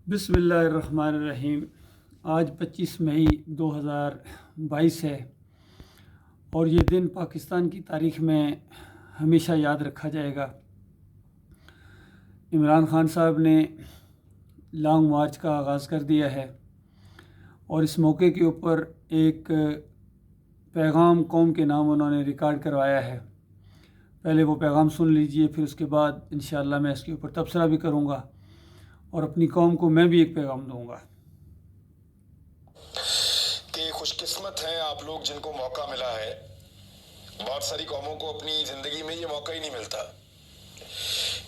بسم اللہ الرحمن الرحیم۔ آج 25 مئی 2022 ہے اور یہ دن پاکستان کی تاریخ میں ہمیشہ یاد رکھا جائے گا۔ عمران خان صاحب نے لانگ مارچ کا آغاز کر دیا ہے اور اس موقع کے اوپر ایک پیغام قوم کے نام انہوں نے ریکارڈ کروایا ہے۔ پہلے وہ پیغام سن لیجئے، پھر اس کے بعد انشاءاللہ میں اس کے اوپر تبصرہ بھی کروں گا اور اپنی قوم کو میں بھی ایک پیغام دوں گا کہ خوش قسمت ہیں آپ لوگ جن کو موقع ملا ہے۔ بہت ساری قوموں کو اپنی زندگی میں یہ موقع ہی نہیں ملتا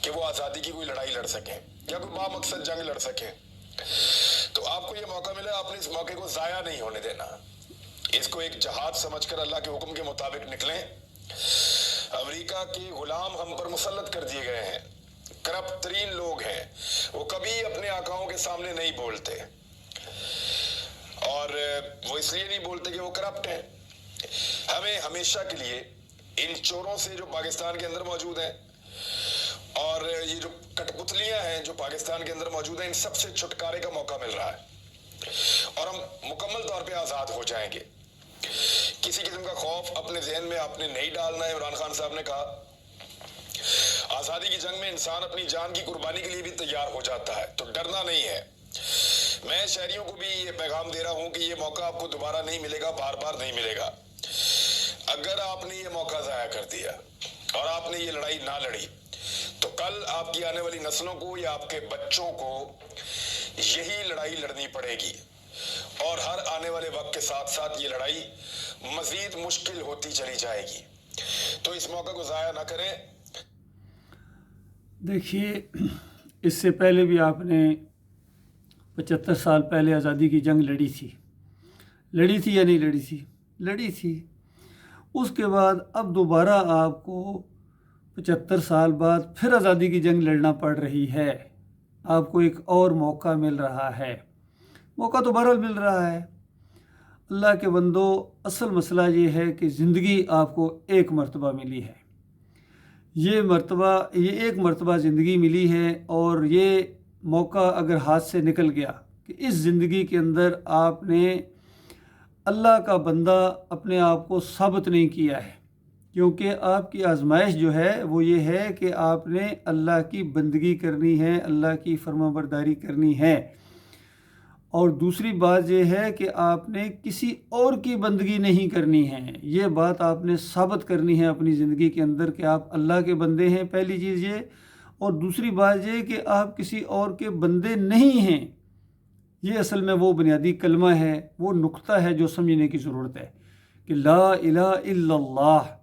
کہ وہ آزادی کی کوئی لڑائی لڑ سکیں یا کوئی بامقصد جنگ لڑ سکیں۔ تو آپ کو یہ موقع ملا، آپ نے اس موقع کو ضائع نہیں ہونے دینا، اس کو ایک جہاد سمجھ کر اللہ کے حکم کے مطابق نکلیں۔ امریکہ کے غلام ہم پر مسلط کر دیے گئے ہیں، کرپٹ ترین لوگ ہیں، وہ کبھی اپنے آقاؤں کے سامنے نہیں بولتے، اور وہ اس لیے نہیں بولتے کہ وہ کرپٹ ہیں۔ ہمیں ہمیشہ کے لیے ان چوروں سے جو پاکستان کے اندر موجود ہیں اور یہ جو کٹ پتلیاں ہیں جو پاکستان کے اندر موجود ہیں، ان سب سے چھٹکارے کا موقع مل رہا ہے اور ہم مکمل طور پہ آزاد ہو جائیں گے۔ کسی قسم کا خوف اپنے ذہن میں آپ نے نہیں ڈالنا ہے۔ عمران خان صاحب نے کہا آزادی کی جنگ میں انسان اپنی جان کی قربانی کے لیے بھی تیار ہو جاتا ہے، تو ڈرنا نہیں ہے۔ میں شہریوں کو بھی یہ پیغام دے رہا ہوں کہ یہ موقع آپ کو دوبارہ نہیں ملے گا، بار بار نہیں ملے گا۔ اگر آپ نے یہ موقع ضائع کر دیا اور آپ نے یہ لڑائی نہ لڑی تو کل آپ کی آنے والی نسلوں کو یا آپ کے بچوں کو یہی لڑائی لڑنی پڑے گی، اور ہر آنے والے وقت کے ساتھ ساتھ یہ لڑائی مزید مشکل ہوتی چلی جائے گی۔ تو اس موقع کو ضائع نہ کریں۔ دیکھیے، اس سے پہلے بھی آپ نے 75 سال پہلے آزادی کی جنگ لڑی تھی یا نہیں لڑی تھی؟ لڑی تھی۔ اس کے بعد اب دوبارہ آپ کو 75 سال بعد پھر آزادی کی جنگ لڑنا پڑ رہی ہے۔ آپ کو ایک اور موقع مل رہا ہے۔ موقع تو بہرحال مل رہا ہے۔ اللہ کے بندو، اصل مسئلہ یہ ہے کہ زندگی آپ کو ایک مرتبہ ملی ہے۔ یہ ایک مرتبہ زندگی ملی ہے، اور یہ موقع اگر ہاتھ سے نکل گیا کہ اس زندگی کے اندر آپ نے اللہ کا بندہ اپنے آپ کو ثابت نہیں کیا ہے، کیونکہ آپ کی آزمائش جو ہے وہ یہ ہے کہ آپ نے اللہ کی بندگی کرنی ہے، اللہ کی فرمانبرداری کرنی ہے، اور دوسری بات یہ ہے کہ آپ نے کسی اور کی بندگی نہیں کرنی ہے۔ یہ بات آپ نے ثابت کرنی ہے اپنی زندگی کے اندر کہ آپ اللہ کے بندے ہیں، پہلی چیز یہ، اور دوسری بات یہ کہ آپ کسی اور کے بندے نہیں ہیں۔ یہ اصل میں وہ بنیادی کلمہ ہے، وہ نقطہ ہے جو سمجھنے کی ضرورت ہے کہ لا الہ الا اللہ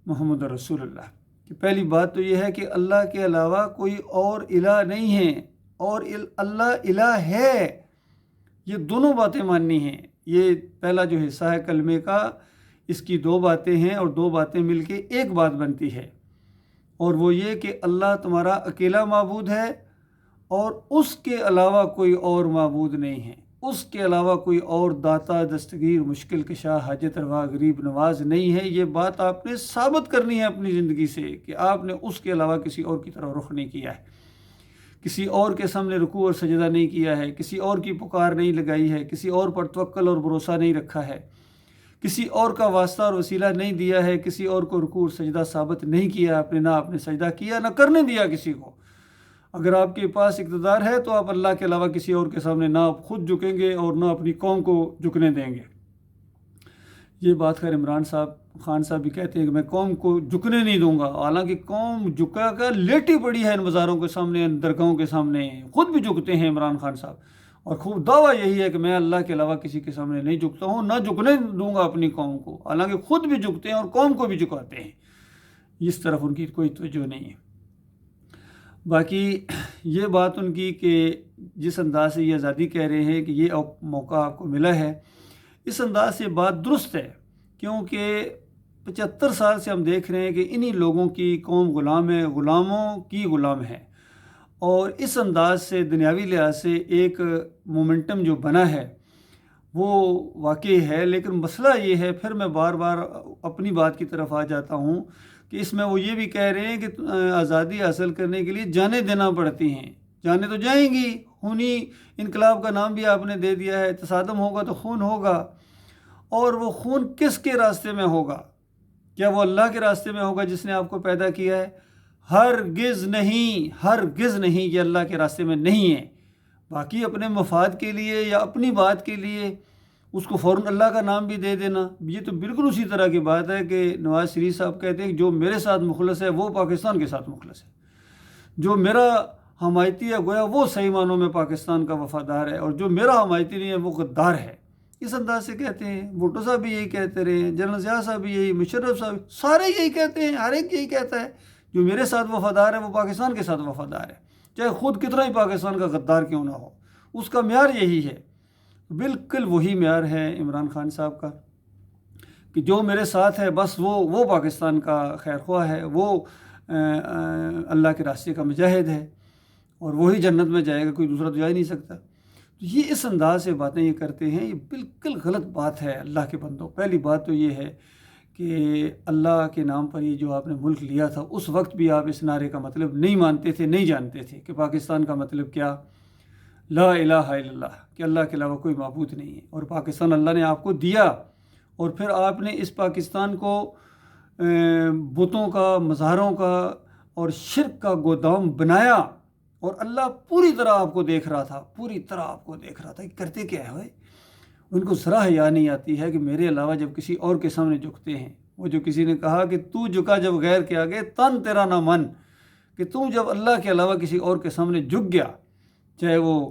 محمد رسول اللہ۔ کہ پہلی بات تو یہ ہے کہ اللہ کے علاوہ کوئی اور الہ نہیں ہے، اور اللہ الہ ہے۔ یہ دونوں باتیں ماننی ہیں۔ یہ پہلا جو حصہ ہے کلمے کا، اس کی دو باتیں ہیں، اور دو باتیں مل کے ایک بات بنتی ہے، اور وہ یہ کہ اللہ تمہارا اکیلا معبود ہے اور اس کے علاوہ کوئی اور معبود نہیں ہے، اس کے علاوہ کوئی اور داتا، دستگیر، مشکل کشا، حاجت روا، غریب نواز نہیں ہے۔ یہ بات آپ نے ثابت کرنی ہے اپنی زندگی سے کہ آپ نے اس کے علاوہ کسی اور کی طرف رخ نہیں کیا ہے، کسی اور کے سامنے رکوع اور سجدہ نہیں کیا ہے، کسی اور کی پکار نہیں لگائی ہے، کسی اور پر توکل اور بھروسہ نہیں رکھا ہے، کسی اور کا واسطہ اور وسیلہ نہیں دیا ہے، کسی اور کو رکوع اور سجدہ ثابت نہیں کیا آپ نے، نہ آپ نے سجدہ کیا، نہ کرنے دیا کسی کو۔ اگر آپ کے پاس اقتدار ہے تو آپ اللہ کے علاوہ کسی اور کے سامنے نہ آپ خود جھکیں گے اور نہ اپنی قوم کو جھکنے دیں گے۔ یہ بات خیر عمران خان صاحب بھی کہتے ہیں کہ میں قوم کو جھکنے نہیں دوں گا، حالانکہ قوم جھکا کر لیٹی پڑی ہے ان مزاروں کے سامنے، ان درگاہوں کے سامنے، خود بھی جھکتے ہیں عمران خان صاحب، اور خوب دعویٰ یہی ہے کہ میں اللہ کے علاوہ کسی کے سامنے نہیں جھکتا ہوں، نہ جھکنے دوں گا اپنی قوم کو، حالانکہ خود بھی جھکتے ہیں اور قوم کو بھی جھکاتے ہیں۔ اس طرف ان کی کوئی توجہ نہیں ہے۔ باقی یہ بات ان کی کہ جس انداز سے یہ آزادی کہہ رہے ہیں کہ یہ موقع آپ کو ملا ہے، اس انداز سے بات درست ہے، کیونکہ 75 سال سے ہم دیکھ رہے ہیں کہ انہی لوگوں کی قوم غلام ہے، غلاموں کی غلام ہے، اور اس انداز سے دنیاوی لحاظ سے ایک مومنٹم جو بنا ہے وہ واقعی ہے۔ لیکن مسئلہ یہ ہے، پھر میں بار بار اپنی بات کی طرف آ جاتا ہوں کہ اس میں وہ یہ بھی کہہ رہے ہیں کہ آزادی حاصل کرنے کے لیے جانیں دینا پڑتی ہیں۔ جانیں تو جائیں گی، خونی انقلاب کا نام بھی آپ نے دے دیا ہے، تصادم ہوگا تو خون ہوگا، اور وہ خون کس کے راستے میں ہوگا؟ کیا وہ اللہ کے راستے میں ہوگا جس نے آپ کو پیدا کیا ہے؟ ہرگز نہیں، ہرگز نہیں، یہ اللہ کے راستے میں نہیں ہے۔ باقی اپنے مفاد کے لیے یا اپنی بات کے لیے اس کو فوراً اللہ کا نام بھی دے دینا، یہ تو بالکل اسی طرح کی بات ہے کہ نواز شریف صاحب کہتے ہیں کہ جو میرے ساتھ مخلص ہے وہ پاکستان کے ساتھ مخلص ہے، جو میرا حمایتی ہے گویا وہ صحیح معنوں میں پاکستان کا وفادار ہے، اور جو میرا حمایتی نہیں ہے وہ غدار ہے۔ اس انداز سے کہتے ہیں۔ بھٹو صاحب بھی یہی کہتے رہے، جنرل ضیاء صاحب بھی یہی، مشرف صاحب، سارے یہی کہتے ہیں، ہر ایک یہی کہتا ہے جو میرے ساتھ وفادار ہے وہ پاکستان کے ساتھ وفادار ہے، چاہے خود کتنا ہی پاکستان کا غدار کیوں نہ ہو، اس کا معیار یہی ہے۔ بالکل وہی معیار ہے عمران خان صاحب کا کہ جو میرے ساتھ ہے بس وہ پاکستان کا خیر خواہ ہے، وہ اللہ کے راستے کا مجاہد ہے، اور وہی جنت میں جائے گا، کوئی دوسرا تو جا ہی نہیں سکتا۔ تو یہ اس انداز سے باتیں یہ کرتے ہیں، یہ بالکل غلط بات ہے اللہ کے بندوں۔ پہلی بات تو یہ ہے کہ اللہ کے نام پر یہ جو آپ نے ملک لیا تھا، اس وقت بھی آپ اس نعرے کا مطلب نہیں مانتے تھے، نہیں جانتے تھے کہ پاکستان کا مطلب کیا، لا الہ الا اللہ، کہ اللہ کے علاوہ کوئی معبود نہیں ہے، اور پاکستان اللہ نے آپ کو دیا، اور پھر آپ نے اس پاکستان کو بتوں کا، مزاروں کا اور شرک کا گودام بنایا، اور اللہ پوری طرح آپ کو دیکھ رہا تھا، پوری طرح آپ کو دیکھ رہا تھا کہ کرتے کیا ہے۔ ان کو ذرا حیا نہیں آتی ہے کہ میرے علاوہ جب کسی اور کے سامنے جھکتے ہیں، وہ جو کسی نے کہا کہ تو جھکا جب غیر کے آگے تن تیرا نہ من، کہ تو جب اللہ کے علاوہ کسی اور کے سامنے جھک گیا، چاہے وہ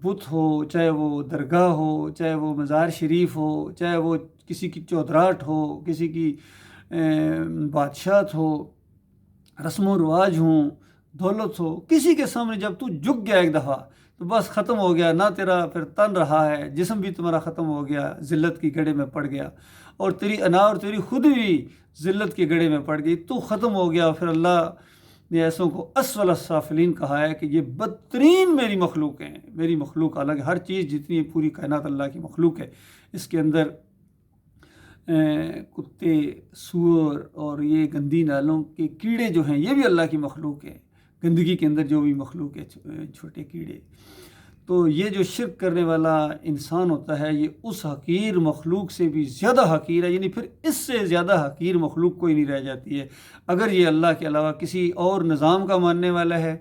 بت ہو، چاہے وہ درگاہ ہو، چاہے وہ مزار شریف ہو، چاہے وہ کسی کی چودراہٹ ہو، کسی کی بادشاہت ہو، رسم و رواج ہوں، دولت ہو، کسی کے سامنے جب تو جھک گیا ایک دفعہ تو بس ختم ہو گیا، نہ تیرا پھر تن رہا ہے، جسم بھی تمہارا ختم ہو گیا، ذلت کی گڑھے میں پڑ گیا، اور تیری انا اور تیری خود بھی ذلت کے گڑھے میں پڑ گئی، تو ختم ہو گیا۔ پھر اللہ نے ایسوں کو اسفل السافلین کہا ہے کہ یہ بدترین میری مخلوق ہیں، میری مخلوق، حالانکہ ہر چیز جتنی پوری کائنات اللہ کی مخلوق ہے، اس کے اندر کتے، سور اور یہ گندی نالوں کے کیڑے جو ہیں یہ بھی اللہ کی مخلوق ہے، گندگی کے اندر جو بھی مخلوق ہے چھوٹے کیڑے۔ تو یہ جو شرک کرنے والا انسان ہوتا ہے یہ اس حقیر مخلوق سے بھی زیادہ حقیر ہے، یعنی پھر اس سے زیادہ حقیر مخلوق کوئی نہیں رہ جاتی ہے۔ اگر یہ اللہ کے علاوہ کسی اور نظام کا ماننے والا ہے،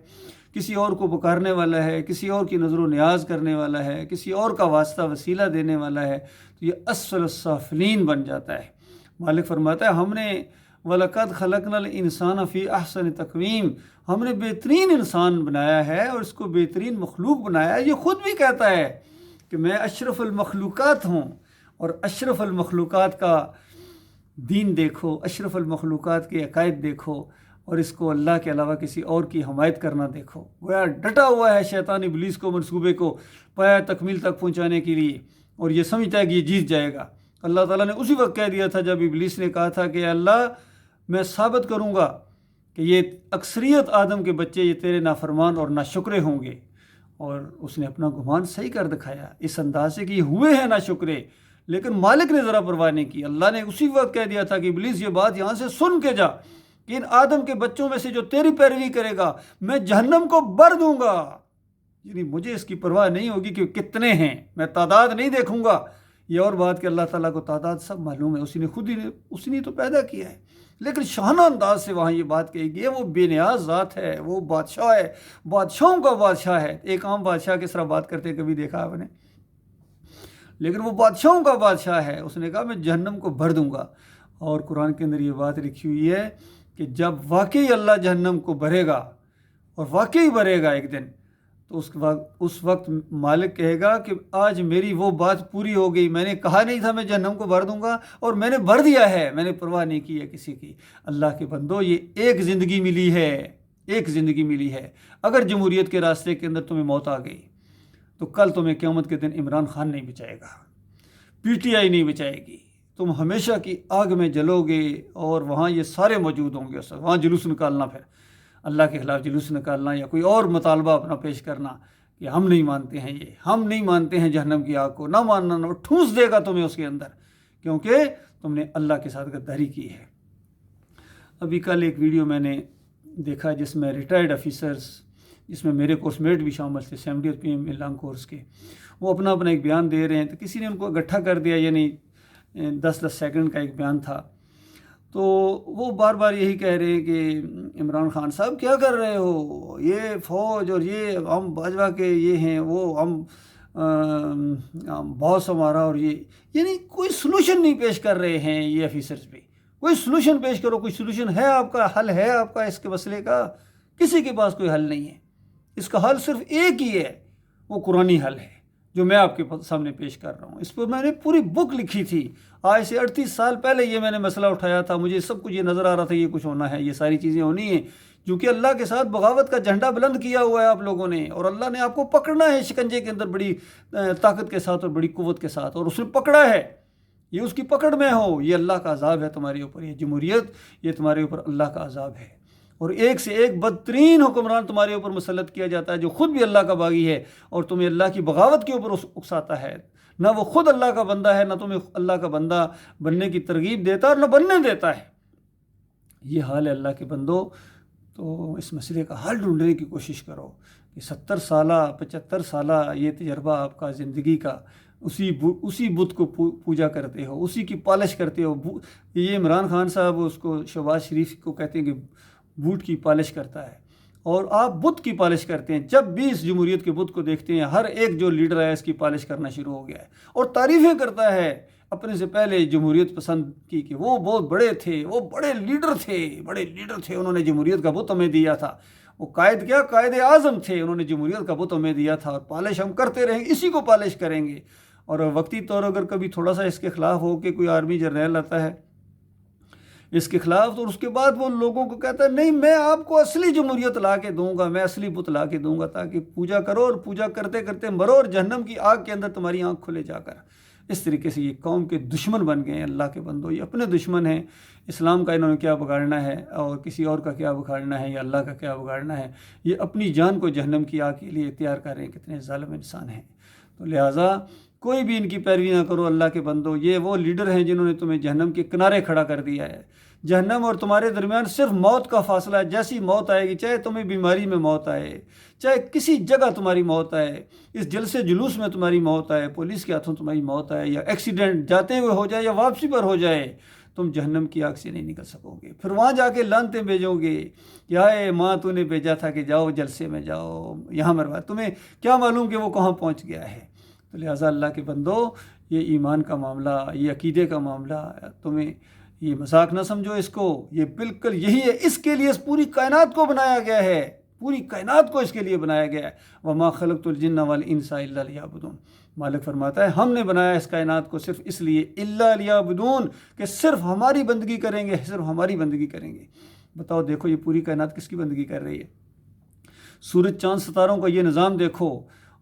کسی اور کو پکارنے والا ہے، کسی اور کی نظر و نیاز کرنے والا ہے، کسی اور کا واسطہ وسیلہ دینے والا ہے، تو یہ اسفل السافلین بن جاتا ہے۔ مالک فرماتا ہے ہم نے وَلَقَدْ خَلَقْنَا الْإِنسَانَ فِي أَحْسَنِ تَقْوِيمٍ، ہم نے بہترین انسان بنایا ہے اور اس کو بہترین مخلوق بنایا ہے۔ یہ خود بھی کہتا ہے کہ میں اشرف المخلوقات ہوں، اور اشرف المخلوقات کا دین دیکھو، اشرف المخلوقات کے عقائد دیکھو، اور اس کو اللہ کے علاوہ کسی اور کی حمایت کرنا دیکھو۔ گویا ڈٹا ہوا ہے شیطان ابلیس کو منصوبے کو پایا تکمیل تک پہنچانے کے لیے، اور یہ سمجھتا ہے کہ یہ جیت جائے گا۔ اللہ تعالیٰ نے اسی وقت کہہ دیا تھا جب ابلیس نے کہا تھا کہ اللہ میں ثابت کروں گا کہ یہ اکثریت آدم کے بچے یہ تیرے نافرمان اور ناشکرے ہوں گے، اور اس نے اپنا گمان صحیح کر دکھایا اس انداز سے کہ یہ ہوئے ہیں ناشکرے، لیکن مالک نے ذرا پرواہ نہیں کی۔ اللہ نے اسی وقت کہہ دیا تھا کہ ابلیس یہ بات یہاں سے سن کے جا کہ ان آدم کے بچوں میں سے جو تیری پیروی کرے گا میں جہنم کو بھر دوں گا، یعنی مجھے اس کی پرواہ نہیں ہوگی کہ کتنے ہیں، میں تعداد نہیں دیکھوں گا۔ یہ اور بات کہ اللہ تعالیٰ کو تعداد سب معلوم ہے، اسی نے تو پیدا کیا ہے، لیکن شانہ انداز سے وہاں یہ بات کہی گئی ہے وہ بے نیاز ذات ہے، وہ بادشاہ ہے، بادشاہوں کا بادشاہ ہے۔ ایک عام بادشاہ کس طرح بات کرتے کبھی دیکھا آپ نے؟ لیکن وہ بادشاہوں کا بادشاہ ہے۔ اس نے کہا میں جہنم کو بھر دوں گا، اور قرآن کے اندر یہ بات لکھی ہوئی ہے کہ جب واقعی اللہ جہنم کو بھرے گا، اور واقعی بھرے گا ایک دن، تو اس وقت مالک کہے گا کہ آج میری وہ بات پوری ہو گئی، میں نے کہا نہیں تھا میں جہنم کو بھر دوں گا، اور میں نے بھر دیا ہے، میں نے پرواہ نہیں کی ہے کسی کی۔ اللہ کے بندو، یہ ایک زندگی ملی ہے، ایک زندگی ملی ہے۔ اگر جمہوریت کے راستے کے اندر تمہیں موت آ گئی تو کل تمہیں قیامت کے دن عمران خان نہیں بچائے گا، پی ٹی آئی نہیں بچائے گی، تم ہمیشہ کی آگ میں جلو گے، اور وہاں یہ سارے موجود ہوں گے، وہاں جلوس نکالنا، پھر اللہ کے خلاف جلوس نکالنا یا کوئی اور مطالبہ اپنا پیش کرنا کہ ہم نہیں مانتے ہیں، ہم نہیں مانتے ہیں جہنم کی آگ کو، نہ ماننا، نہ ٹھونس دے گا تمہیں اس کے اندر، کیونکہ تم نے اللہ کے ساتھ غداری کی ہے۔ ابھی کل ایک ویڈیو میں نے دیکھا جس میں ریٹائرڈ آفیسرز جس میں میرے کورس میٹ بھی شامل تھے 70 PM لانگ کورس کے، وہ اپنا اپنا ایک بیان دے رہے ہیں، تو کسی نے ان کو اکٹھا کر دیا، یعنی 10 سیکنڈ کا ایک بیان تھا، تو وہ بار بار یہی کہہ رہے ہیں کہ عمران خان صاحب کیا کر رہے ہو، یہ فوج اور یہ ہم باجوہ کے یہ ہیں، وہ ہم باس ہمارا، اور یہ یعنی کوئی سلوشن نہیں پیش کر رہے ہیں یہ آفیسرز بھی، کوئی سلوشن پیش کرو، کوئی سلوشن ہے آپ کا، حل ہے آپ کا اس کے مسئلے کا؟ کسی کے پاس کوئی حل نہیں ہے، اس کا حل صرف ایک ہی ہے، وہ قرآنی حل ہے جو میں آپ کے سامنے پیش کر رہا ہوں۔ اس پر میں نے پوری بک لکھی تھی، آج سے 38 سال پہلے یہ میں نے مسئلہ اٹھایا تھا، مجھے سب کچھ یہ نظر آ رہا تھا یہ کچھ ہونا ہے، یہ ساری چیزیں ہونی ہیں، کیونکہ اللہ کے ساتھ بغاوت کا جھنڈا بلند کیا ہوا ہے آپ لوگوں نے، اور اللہ نے آپ کو پکڑنا ہے شکنجے کے اندر بڑی طاقت کے ساتھ اور بڑی قوت کے ساتھ، اور اس نے پکڑا ہے، یہ اس کی پکڑ میں ہو، یہ اللہ کا عذاب ہے تمہارے اوپر، یہ جمہوریت یہ تمہارے اوپر اللہ کا عذاب ہے، اور ایک سے ایک بدترین حکمران تمہارے اوپر مسلط کیا جاتا ہے جو خود بھی اللہ کا باغی ہے اور تمہیں اللہ کی بغاوت کے اوپر اکساتا ہے، نہ وہ خود اللہ کا بندہ ہے، نہ تمہیں اللہ کا بندہ بننے کی ترغیب دیتا اور نہ بننے دیتا ہے۔ یہ حال ہے اللہ کے بندو، تو اس مسئلے کا حل ڈھونڈنے کی کوشش کرو کہ 70 سالہ 75 سالہ یہ تجربہ آپ کا زندگی کا، اسی بت کو پوجا کرتے ہو، اسی کی پالش کرتے ہو۔ یہ عمران خان صاحب اس کو شہباز شریف کو کہتے ہیں کہ بوٹ کی پالش کرتا ہے، اور آپ بت کی پالش کرتے ہیں۔ جب بھی اس جمہوریت کے بت کو دیکھتے ہیں، ہر ایک جو لیڈر ہے اس کی پالش کرنا شروع ہو گیا ہے، اور تعریفیں کرتا ہے اپنے سے پہلے جمہوریت پسند کی کہ وہ بہت بڑے تھے، وہ بڑے لیڈر تھے، انہوں نے جمہوریت کا بت ہمیں دیا تھا، وہ قائد کیا، قائد اعظم تھے، انہوں نے جمہوریت کا بت ہمیں دیا تھا، اور پالش ہم کرتے رہیں گے، اسی کو پالش کریں گے۔ اور وقتی طور اگر کبھی تھوڑا سا اس کے خلاف ہو کہ کوئی آرمی جرنیل آتا ہے اس کے خلاف، تو اس کے بعد وہ لوگوں کو کہتا ہے نہیں میں آپ کو اصلی جمہوریت لا کے دوں گا، میں اصلی بت لا کے دوں گا، تاکہ پوجا کرو اور پوجا کرتے کرتے مرو اور جہنم کی آگ کے اندر تمہاری آنکھ کھلے جا کر۔ اس طریقے سے یہ قوم کے دشمن بن گئے ہیں اللہ کے بندو، یہ اپنے دشمن ہیں۔ اسلام کا انہوں نے کیا بگاڑنا ہے اور کسی اور کا کیا بگاڑنا ہے یا اللہ کا کیا بگاڑنا ہے، یہ اپنی جان کو جہنم کی آگ کے لیے تیار کر رہے ہیں۔ کتنے ظالم انسان ہیں۔ تو لہٰذا کوئی بھی ان کی پیروی نہ کرو اللہ کے بندو، یہ وہ لیڈر ہیں جنہوں نے تمہیں جہنم کے کنارے کھڑا کر دیا ہے۔ جہنم اور تمہارے درمیان صرف موت کا فاصلہ ہے، جیسی موت آئے گی، چاہے تمہیں بیماری میں موت آئے، چاہے کسی جگہ تمہاری موت آئے، اس جلسے جلوس میں تمہاری موت آئے، پولیس کے ہاتھوں تمہاری موت آئے، یا ایکسیڈنٹ جاتے ہوئے ہو جائے یا واپسی پر ہو جائے، تم جہنم کی آگ سے نہیں نکل سکو گے۔ پھر وہاں جا کے لعنتیں بھیجو گے کہ ہائے ماں تو نے بھیجا تھا کہ جاؤ جلسے میں جاؤ، یہاں مروا، تمہیں کیا معلوم کہ وہ کہاں پہنچ گیا ہے۔ تو لہٰذا اللہ کے بندو، یہ ایمان کا معاملہ، یہ عقیدے کا معاملہ، تمہیں یہ مذاق نہ سمجھو اس کو، یہ بالکل یہی ہے، اس کے لیے اس پوری کائنات کو بنایا گیا ہے، پوری کائنات کو اس کے لیے بنایا گیا ہے۔ وَمَا خَلَقْتُ الْجِنَّ وَالْإِنسَ إِلَّا لِيَعْبُدُونَ، مالک فرماتا ہے ہم نے بنایا اس کائنات کو صرف اس لیے، إِلَّا لِيَعْبُدُونَ، کہ صرف ہماری بندگی کریں گے، صرف ہماری بندگی کریں گے۔ بتاؤ دیکھو یہ پوری کائنات کس کی بندگی کر رہی ہے؟ سورج چاند ستاروں کا یہ نظام دیکھو،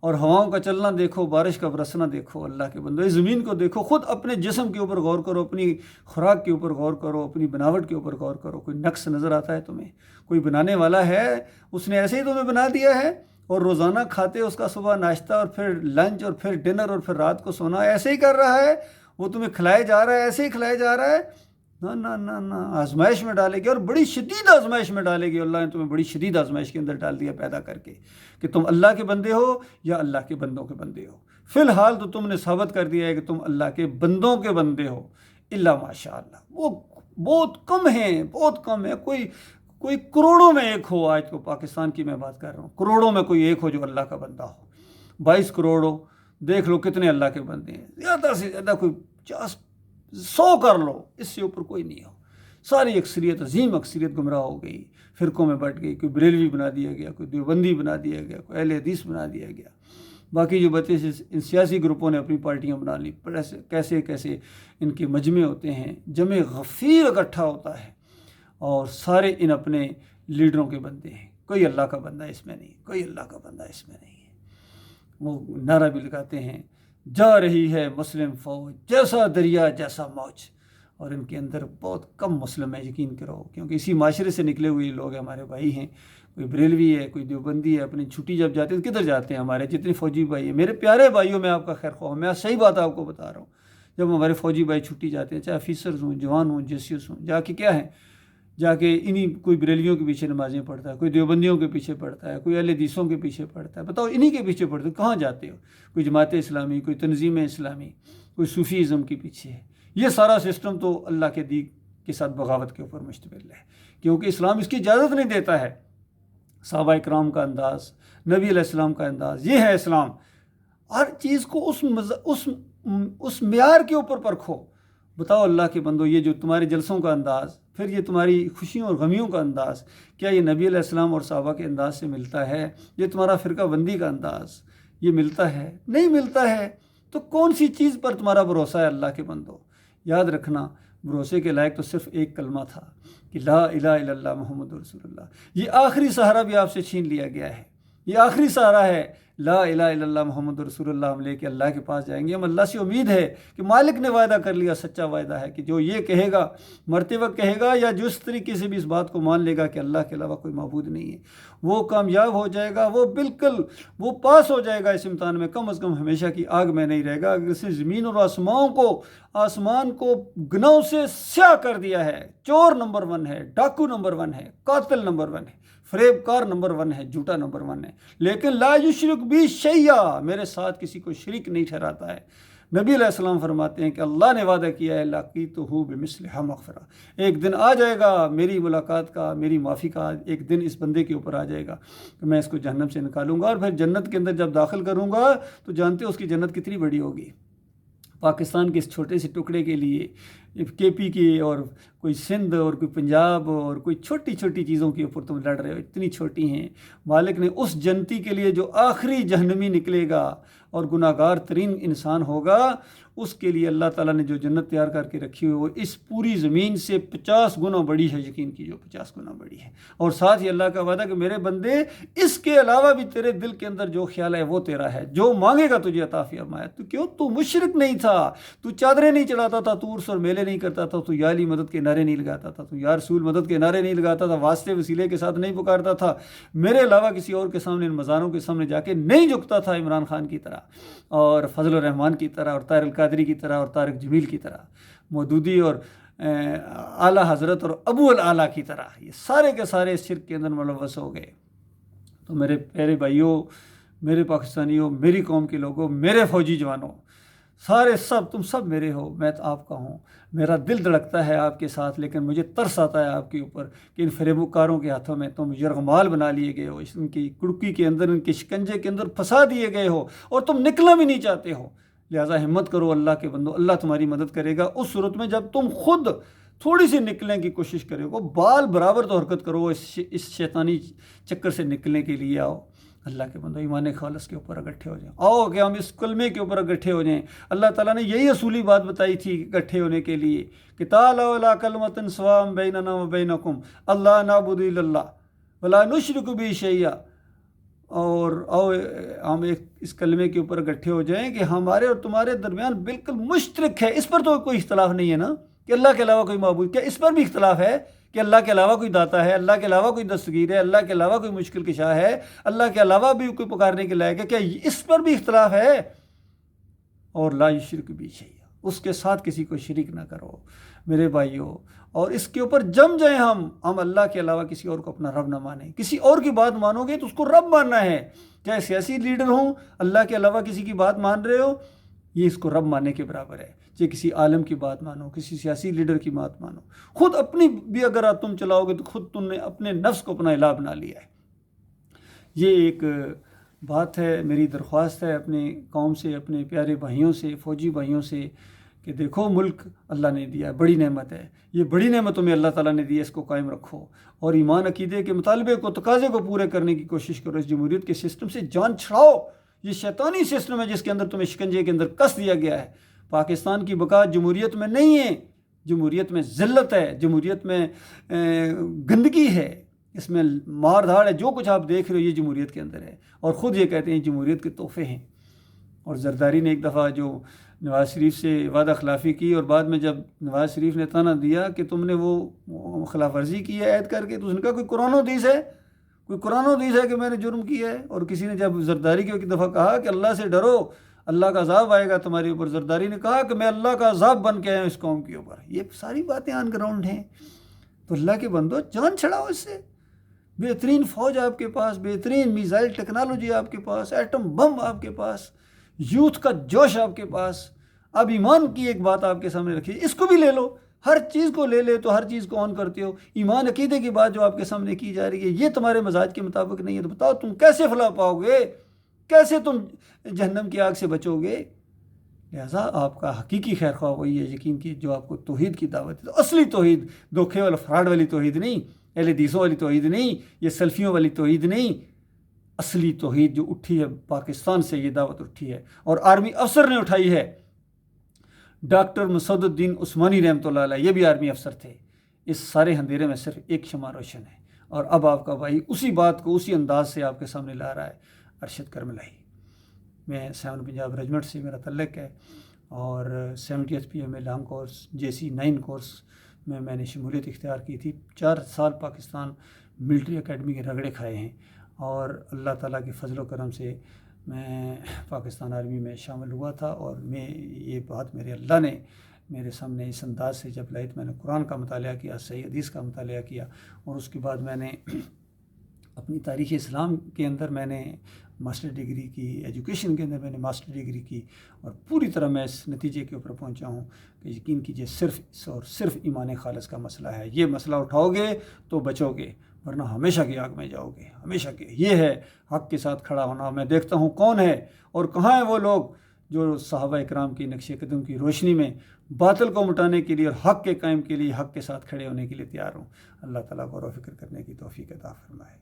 اور ہواؤں کا چلنا دیکھو، بارش کا برسنا دیکھو، اللہ کے بندو اس زمین کو دیکھو، خود اپنے جسم کے اوپر غور کرو، اپنی خوراک کے اوپر غور کرو، اپنی بناوٹ کے اوپر غور کرو۔ کوئی نقص نظر آتا ہے تمہیں؟ کوئی بنانے والا ہے؟ اس نے ایسے ہی تمہیں بنا دیا ہے، اور روزانہ کھاتے اس کا صبح ناشتہ اور پھر لنچ اور پھر ڈنر اور پھر رات کو سونا ایسے ہی کر رہا ہے؟ وہ تمہیں کھلائے جا رہا ہے، ایسے ہی کھلائے جا رہا ہے؟ نہ نہ نہ نہ، آزمائش میں ڈالے گی، اور بڑی شدید آزمائش میں ڈالے گی۔ اللہ نے تمہیں بڑی شدید آزمائش کے اندر ڈال دیا پیدا کر کے، کہ تم اللہ کے بندے ہو یا اللہ کے بندوں کے بندے ہو۔ فی الحال تو تم نے ثابت کر دیا ہے کہ تم اللہ کے بندوں کے بندے ہو، الا ماشاء اللہ، وہ بہت کم ہیں، بہت کم ہے، کوئی کروڑوں میں ایک ہو۔ آج تو پاکستان کی میں بات کر رہا ہوں، کروڑوں میں کوئی ایک ہو جو اللہ کا بندہ ہو۔ 22 کروڑ ہو، دیکھ لو کتنے اللہ کے بندے ہیں، زیادہ سے زیادہ کوئی 100 کر لو، اس سے اوپر کوئی نہیں ہو۔ ساری اکثریت، عظیم اکثریت گمراہ ہو گئی، فرقوں میں بٹ گئی، کوئی بریلوی بنا دیا گیا، کوئی دیوبندی بنا دیا گیا، کوئی اہل حدیث بنا دیا گیا، باقی جو بچے ان سیاسی گروپوں نے اپنی پارٹیاں بنا لی۔ کیسے کیسے ان کے مجمع ہوتے ہیں، جمع غفیر اکٹھا ہوتا ہے، اور سارے ان اپنے لیڈروں کے بندے ہیں، کوئی اللہ کا بندہ اس میں نہیں، کوئی اللہ کا بندہ اس میں نہیں ہے۔ وہ نعرہ بھی لگاتے ہیں، جا رہی ہے مسلم فوج، جیسا دریا جیسا موج، اور ان کے اندر بہت کم مسلم ہیں، یقین کرو، کیونکہ اسی معاشرے سے نکلے ہوئے لوگ ہیں، ہمارے بھائی ہیں، کوئی بریلوی ہے، کوئی دیوبندی ہے، اپنی چھٹی جب جاتے ہیں کدھر جاتے ہیں؟ ہمارے جتنے فوجی بھائی ہیں، میرے پیارے بھائیوں، میں آپ کا خیر خواہ ہوں، میں صحیح بات آپ کو بتا رہا ہوں، جب ہمارے فوجی بھائی چھٹی جاتے ہیں، چاہے آفیسرز ہوں، جوان ہوں، جیسیوس ہوں، جا کے کیا ہیں، جا کے انہی کوئی بریلیوں کے پیچھے نمازیں پڑھتا ہے، کوئی دیوبندیوں کے پیچھے پڑھتا ہے، کوئی اہل حدیثوں کے پیچھے پڑھتا ہے. بتاؤ انہی کے پیچھے پڑھتے ہو کہاں جاتے ہو؟ کوئی جماعت اسلامی، کوئی تنظیم اسلامی، کوئی صوفی ازم کے پیچھے ہے. یہ سارا سسٹم تو اللہ کے دین کے ساتھ بغاوت کے اوپر مشتمل ہے، کیونکہ اسلام اس کی اجازت نہیں دیتا ہے. صحابہ اکرام کا انداز، نبی علیہ السلام کا انداز، یہ ہے اسلام. ہر چیز کو اس معیار کے اوپر پرکھو. بتاؤ اللہ کے بندو، یہ جو تمہارے جلسوں کا انداز، پھر یہ تمہاری خوشیوں اور غمیوں کا انداز، کیا یہ نبی علیہ السلام اور صحابہ کے انداز سے ملتا ہے؟ یہ تمہارا فرقہ بندی کا انداز یہ ملتا ہے؟ نہیں ملتا ہے. تو کون سی چیز پر تمہارا بھروسہ ہے اللہ کے بندو؟ یاد رکھنا، بھروسے کے لائق تو صرف ایک کلمہ تھا کہ لا الہ الا اللہ محمد رسول اللہ. یہ آخری سہارا بھی آپ سے چھین لیا گیا ہے. یہ آخری سہارا ہے، لا الہ الا اللہ محمد رسول اللہ. ہم لے کے اللہ کے پاس جائیں گے. ہم اللہ سے امید ہے کہ مالک نے وعدہ کر لیا، سچا وعدہ ہے، کہ جو یہ کہے گا، مرتے وقت کہے گا، یا جو اس طریقے سے بھی اس بات کو مان لے گا کہ اللہ کے علاوہ کوئی معبود نہیں ہے، وہ کامیاب ہو جائے گا. وہ بالکل وہ پاس ہو جائے گا اس امتحان میں، کم از کم ہمیشہ کی آگ میں نہیں رہے گا. اگر اس نے زمین اور آسمان کو گناہوں سے سیاہ کر دیا ہے، چور نمبر 1 ہے، ڈاکو نمبر 1 ہے، قاتل نمبر 1 ہے، فریب کار نمبر 1 ہے، جھوٹا نمبر 1 ہے، لیکن لا یشرک بی شیئا، میرے ساتھ کسی کو شریک نہیں ٹھہراتا ہے. نبی علیہ السلام فرماتے ہیں کہ اللہ نے وعدہ کیا ہے، لقیتہ بمثلھا مغفرہ، ایک دن آ جائے گا میری ملاقات کا، میری معافی کا ایک دن اس بندے کے اوپر آ جائے گا کہ میں اس کو جہنم سے نکالوں گا، اور پھر جنت کے اندر جب داخل کروں گا تو جانتے ہو اس کی جنت کتنی بڑی ہوگی. پاکستان کے اس چھوٹے سے ٹکڑے کے لیے کے پی کے اور کوئی سندھ اور کوئی پنجاب اور کوئی چھوٹی چھوٹی چیزوں کے اوپر تم لڑ رہے ہو، اتنی چھوٹی ہیں. مالک نے اس جنتی کے لیے جو آخری جہنمی نکلے گا اور گناہ گار ترین انسان ہوگا، اس کے لیے اللہ تعالیٰ نے جو جنت تیار کر کے رکھی ہوئی وہ اس پوری زمین سے 50 گنا بڑی ہے. یقین کیجو 50 گنا بڑی ہے. اور ساتھ ہی اللہ کا وعدہ کہ میرے بندے اس کے علاوہ بھی تیرے دل کے اندر جو خیال ہے وہ تیرا ہے، جو مانگے گا تجھے عطا فرمایا. تو کیوں تو مشرک نہیں تھا، تو چادریں نہیں چڑھاتا تھا، تو عرس اور میلے نہیں کرتا تھا، تو یا علی مدد کے نعرے نہیں لگاتا تھا، تو یا رسول مدد کے نعرے نہیں لگاتا تھا، واسطے وسیلے کے ساتھ نہیں پکارتا تھا، میرے علاوہ کسی اور کے سامنے ان مزاروں کے سامنے جا کے نہیں جھکتا تھا، عمران خان کی طرح اور فضل الرحمان کی طرح اور طاہر القادری کی طرح اور طارق جمیل کی طرح، مودودی اور اعلیٰ حضرت اور ابو الاعلیٰ کی طرح، یہ سارے کے سارے اس شرک کے اندر ملوث ہو گئے. تو میرے پیارے بھائیوں، میرے پاکستانیوں، میری قوم کے لوگوں، میرے فوجی جوانوں، سارے تم سب میرے ہو، میں تو آپ کا ہوں. میرا دل دھڑکتا ہے آپ کے ساتھ، لیکن مجھے ترس آتا ہے آپ کے اوپر کہ ان فریبکاروں کے ہاتھوں میں تم یرغمال بنا لیے گئے ہو، ان کی کڑکی کے اندر، ان کے شکنجے کے اندر پھنسا دیے گئے ہو، اور تم نکلنا بھی نہیں چاہتے ہو. لہٰذا ہمت کرو اللہ کے بندو، اللہ تمہاری مدد کرے گا اس صورت میں جب تم خود تھوڑی سی نکلنے کی کوشش کرے گو. بال برابر تو حرکت کرو، اس شیطانی چکر سے نکلنے کے لیے آؤ. اللہ کے بندو ایمان خالص کے اوپر اکٹھے ہو جائیں. آؤ کہ ہم اس کلمے کے اوپر اکٹھے ہو جائیں. اللہ تعالیٰ نے یہی اصولی بات بتائی تھی اکٹھے ہونے کے لیے کہ تعالوا الی کلمۃ سواء بیننا وبینکم اللہ نعبد الا اللہ ولا نشرک بہ شیئا. اور آؤ ہم اس کلمے کے اوپر اکٹھے ہو جائیں کہ ہمارے اور تمہارے درمیان بالکل مشترک ہے. اس پر تو کوئی اختلاف نہیں ہے نا کہ اللہ کے علاوہ کوئی معبود. کیا اس پر بھی اختلاف ہے کہ اللہ کے علاوہ کوئی داتا ہے، اللہ کے علاوہ کوئی دستگیر ہے، اللہ کے علاوہ کوئی مشکل کشا ہے، اللہ کے علاوہ بھی کوئی پکارنے کے لائق ہے؟ کیا اس پر بھی اختلاف ہے؟ اور لا یشرک بہ شیئا، اس کے ساتھ کسی کو شریک نہ کرو میرے بھائیوں. اور اس کے اوپر جم جائیں ہم اللہ کے علاوہ کسی اور کو اپنا رب نہ مانیں. کسی اور کی بات مانو گے تو اس کو رب ماننا ہے. چاہے سیاسی لیڈر ہوں، اللہ کے علاوہ کسی کی بات مان رہے ہو، یہ اس کو رب ماننے کے برابر ہے. چاہے کسی عالم کی بات مانو، کسی سیاسی لیڈر کی بات مانو، خود اپنی بھی اگر تم چلاؤ گے تو خود تم نے اپنے نفس کو اپنا الہ بنا لیا ہے. یہ ایک بات ہے، میری درخواست ہے اپنے قوم سے، اپنے پیارے بھائیوں سے، فوجی بھائیوں سے کہ دیکھو ملک اللہ نے دیا ہے، بڑی نعمت ہے. یہ بڑی نعمت تمہیں اللہ تعالیٰ نے دی ہے، اس کو قائم رکھو اور ایمان عقیدے کے مطالبے کو، تقاضے کو پورے کرنے کی کوشش کرو. اس جمہوریت کے سسٹم سے جان چھڑاؤ. یہ شیطانی سسٹم ہے جس کے اندر تمہیں شکنجے کے اندر کس دیا گیا ہے. پاکستان کی بقا جمہوریت میں نہیں ہے، جمہوریت میں ذلت ہے، جمہوریت میں گندگی ہے، اس میں مار دھاڑ ہے. جو کچھ آپ دیکھ رہے ہو یہ جمہوریت کے اندر ہے، اور خود یہ کہتے ہیں جمہوریت کے تحفے ہیں. اور زرداری نے ایک دفعہ جو نواز شریف سے وعدہ خلافی کی، اور بعد میں جب نواز شریف نے تانا دیا کہ تم نے وہ خلاف ورزی کی ہے عہد کر کے، تو اس نے کہا کوئی قرآن و حدیث ہے، کوئی قرآن و حدیث ہے کہ میں نے جرم کیا ہے؟ اور کسی نے جب زرداری کو ایک دفعہ کہا کہ اللہ سے ڈرو، اللہ کا عذاب آئے گا تمہارے اوپر، زرداری نے کہا کہ میں اللہ کا عذاب بن کے آیا ہوں اس قوم کے اوپر. یہ ساری باتیں آن گراؤنڈ ہیں. تو اللہ کے بندو جان چھڑاؤ اس سے. بہترین فوج آپ کے پاس، بہترین میزائل ٹیکنالوجی آپ کے پاس، ایٹم بم آپ کے پاس، یوتھ کا جوش آپ کے پاس. اب ایمان کی ایک بات آپ کے سامنے رکھی، اس کو بھی لے لو. ہر چیز کو لے لے تو ہر چیز کو آن کرتے ہو. ایمان عقیدے کی بات جو آپ کے سامنے کی جا رہی ہے یہ تمہارے مزاج کے مطابق نہیں ہے، تو بتاؤ تم کیسے فلاح پاؤ گے، کیسے تم جہنم کی آگ سے بچو گے. لہٰذا آپ کا حقیقی خیر خواہ وہی ہے یقین کی جو آپ کو توحید کی دعوت ہے. تو اصلی توحید دھوکے والا فراڈ والی توحید نہیں، اہل حدیثوں والی توحید نہیں، یہ سلفیوں والی توحید نہیں. اصلی توحید جو اٹھی ہے پاکستان سے، یہ دعوت اٹھی ہے اور آرمی افسر نے اٹھائی ہے. ڈاکٹر مسعود الدین عثمانی رحمۃ اللہ علیہ یہ بھی آرمی افسر تھے. اس سارے اندھیرے میں صرف ایک شمع روشن ہے، اور اب آپ کا بھائی اسی بات کو اسی انداز سے آپ کے سامنے لا رہا ہے. ارشد کرملائی، میں 7 پنجاب ریجمنٹ سے میرا تعلق ہے، اور 70th PM long course JC 9 course میں نے شمولیت اختیار کی تھی. 4 سال پاکستان ملٹری اکیڈمی کے رگڑے کھائے ہیں، اور اللہ تعالیٰ کے فضل و کرم سے میں پاکستان آرمی میں شامل ہوا تھا. اور یہ بات میرے اللہ نے میرے سامنے اس انداز سے جب لائی، میں نے قرآن کا مطالعہ کیا، صحیح حدیث کا مطالعہ کیا، اور اس کے بعد میں نے اپنی تاریخ اسلام کے اندر میں نے ماسٹر ڈگری کی، ایجوکیشن کے اندر میں نے ماسٹر ڈگری کی، اور پوری طرح میں اس نتیجے کے اوپر پہنچا ہوں کہ یقین کیجیے صرف اور صرف ایمان خالص کا مسئلہ ہے. یہ مسئلہ اٹھاؤ گے تو بچو گے، ورنہ ہمیشہ کی آگ میں جاؤ گے، ہمیشہ کے. یہ ہے حق کے ساتھ کھڑا ہونا. میں دیکھتا ہوں کون ہے اور کہاں ہیں وہ لوگ جو صحابہ اکرام کی نقش قدم کی روشنی میں باطل کو مٹانے کے لیے اور حق کے قائم کے لیے، حق کے ساتھ کھڑے ہونے کے لیے تیار ہوں. اللہ تعالیٰ غور و فکر کرنے کی توفیق عطا فرمائے.